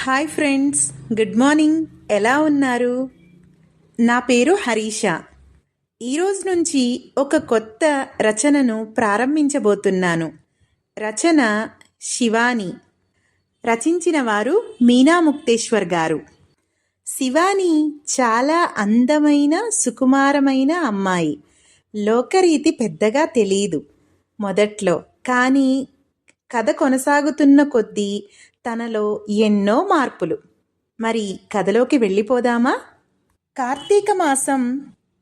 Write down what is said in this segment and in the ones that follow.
Hi friends, good morning. ఎలా ఉన్నారు? నా పేరు హరీష. ఈరోజు నుంచి ఒక కొత్త రచనను ప్రారంభించబోతున్నాను. రచన శివాని. రచించిన వారు మీనా ముక్తేశ్వర్ గారు. శివాని చాలా అందమైన సుకుమారమైన అమ్మాయి. లోకరీతి పెద్దగా తెలీదు మొదట్లో, కానీ కథ కొనసాగుతున్న కొద్దీ తనలో ఎన్నో మార్పులు. మరి కథలోకి వెళ్ళిపోదామా? కార్తీక మాసం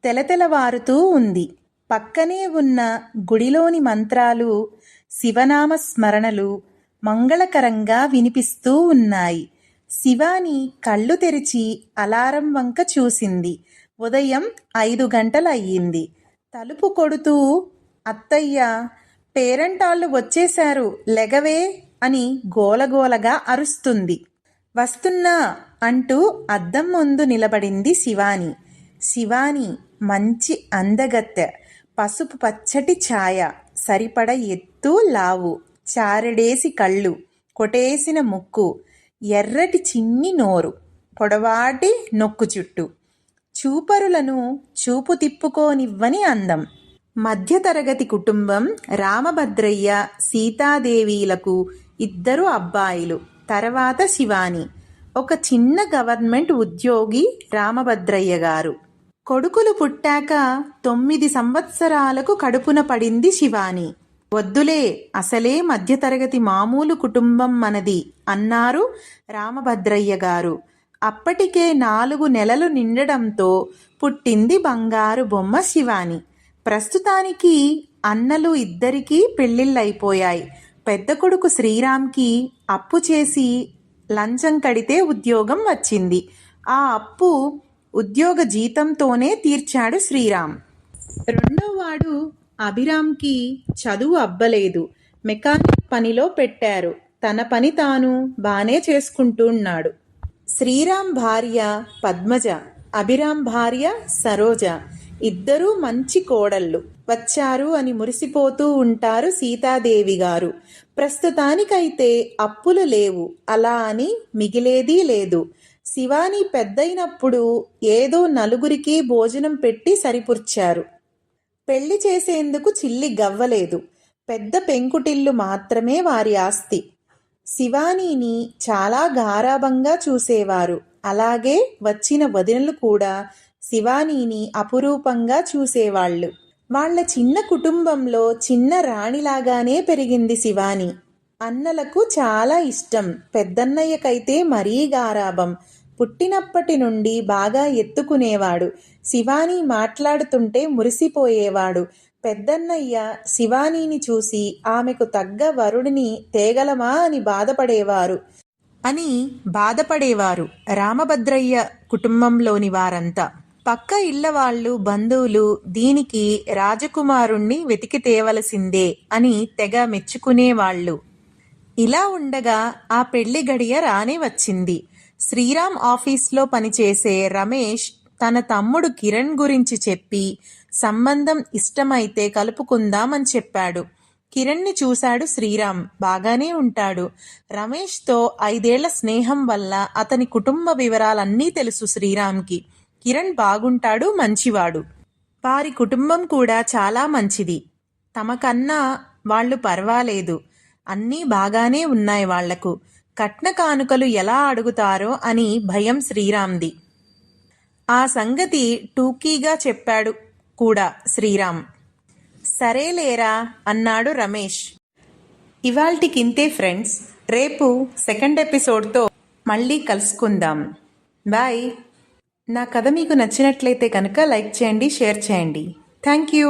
తెలతెలవారుతూ ఉంది. పక్కనే ఉన్న గుడిలోని మంత్రాలు, శివనామ స్మరణలు మంగళకరంగా వినిపిస్తూ ఉన్నాయి. శివాని కళ్ళు తెరిచి అలారం వంక చూసింది. ఉదయం 5 గంటలయ్యింది. తలుపు కొడుతూ, అత్తయ్య, పేరంటాళ్ళు వచ్చేశారు, లెగవే అని గోలగోలగా అరుస్తుంది. వస్తున్నా అంటూ అద్దం ముందు నిలబడింది శివాని. శివాని మంచి అందగత్తె. పసుపు పచ్చటి ఛాయ, సరిపడ ఎత్తు లావు, చారెడేసి కళ్ళు, కొటేసిన ముక్కు, ఎర్రటి చిన్ని నోరు, పొడవాటి నొక్కు చుట్టూ, చూపరులను చూపు తిప్పుకోనివ్వని అందం. మధ్యతరగతి కుటుంబం. రామభద్రయ్య, సీతాదేవీలకు 2 అబ్బాయిలు. తర్వాత శివాని. ఒక చిన్న గవర్నమెంట్ ఉద్యోగి రామభద్రయ్య గారు. కొడుకులు పుట్టాక 9 సంవత్సరాలకు కడుపున పడింది శివాని. వద్దులే, అసలే మధ్యతరగతి మామూలు కుటుంబం మనది అన్నారు రామభద్రయ్య గారు. అప్పటికే 4 నెలలు నిండడంతో పుట్టింది బంగారు బొమ్మ శివాని. ప్రస్తుతానికి అన్నలు 2 పెళ్ళిళ్ళైపోయాయి. పెద్ద కొడుకు శ్రీరామ్కి అప్పు చేసి లంచం కడితే ఉద్యోగం వచ్చింది. ఆ అప్పు ఉద్యోగ జీతంతోనే తీర్చాడు శ్రీరామ్. రెండోవాడు అభిరామ్కి చదువు అబ్బలేదు. మెకానిక్ పనిలో పెట్టారు. తన పని తాను బానే చేసుకుంటున్నాడు. శ్రీరామ్ భార్య పద్మజ, అభిరామ్ భార్య సరోజ. 2 మంచి కోడళ్ళు. వచ్చారు అని మురిసిపోతూ ఉంటారు సీతాదేవి గారు. ప్రస్తుతానికైతే అప్పులు లేవు, అలా అని మిగిలేదీ లేదు. శివాని పెద్దయినప్పుడు ఏదో 4 భోజనం పెట్టి సరిపుర్చారు. పెళ్లి చేసేందుకు చిల్లి గవ్వలేదు. పెద్ద పెంకుటిల్లు మాత్రమే వారి ఆస్తి. శివానీని చాలా గారాబంగా చూసేవారు. అలాగే వచ్చిన వదినలు కూడా శివానీని అపురూపంగా చూసేవాళ్ళు. వాళ్ల చిన్న కుటుంబంలో చిన్న రాణిలాగానే పెరిగింది శివాని. అన్నలకు చాలా ఇష్టం. పెద్దన్నయ్యకైతే మరీ గారాబం. పుట్టినప్పటి నుండి బాగా ఎత్తుకునేవాడు. శివాని మాట్లాడుతుంటే మురిసిపోయేవాడు. పెద్దన్నయ్య శివానీని చూసి ఆమెకు తగ్గ వరుడిని తేగలమా అని బాధపడేవారు రామభద్రయ్య కుటుంబంలోని వారంతా. పక్క ఇళ్లవాళ్ళు, బంధువులు దీనికి రాజకుమారుణ్ణి వెతికి తేవలసిందే అని తెగ మెచ్చుకునేవాళ్ళు. ఇలా ఉండగా ఆ పెళ్లి గడియ రానే వచ్చింది. శ్రీరామ్ ఆఫీస్లో పనిచేసే రమేష్ తన తమ్ముడు కిరణ్ గురించి చెప్పి సంబంధం ఇష్టమైతే కలుపుకుందామని చెప్పాడు. కిరణ్ని చూశాడు శ్రీరామ్. బాగానే ఉంటాడు. రమేష్తో 5 ఏళ్ల స్నేహం వల్ల అతని కుటుంబ వివరాలన్నీ తెలుసు శ్రీరామ్కి. కిరణ్ బాగుంటాడు, మంచివాడు. వారి కుటుంబం కూడా చాలా మంచిది. తమకన్నా వాళ్ళు పర్వాలేదు. అన్నీ బాగానే ఉన్నాయి వాళ్లకు. కట్న కానుకలు ఎలా అడుగుతారో అని భయం శ్రీరామ్ది. ఆ సంగతి టూకీగా చెప్పాడు కూడా శ్రీరామ్. సరేలేరా అన్నాడు రమేష్. ఇవాల్టికింతే ఫ్రెండ్స్. రేపు 2nd ఎపిసోడ్తో మళ్ళీ కలుసుకుందాం. బాయ్. నా కథ మీకు నచ్చినట్లయితే కనుక లైక్ చేయండి, షేర్ చేయండి. Thank you.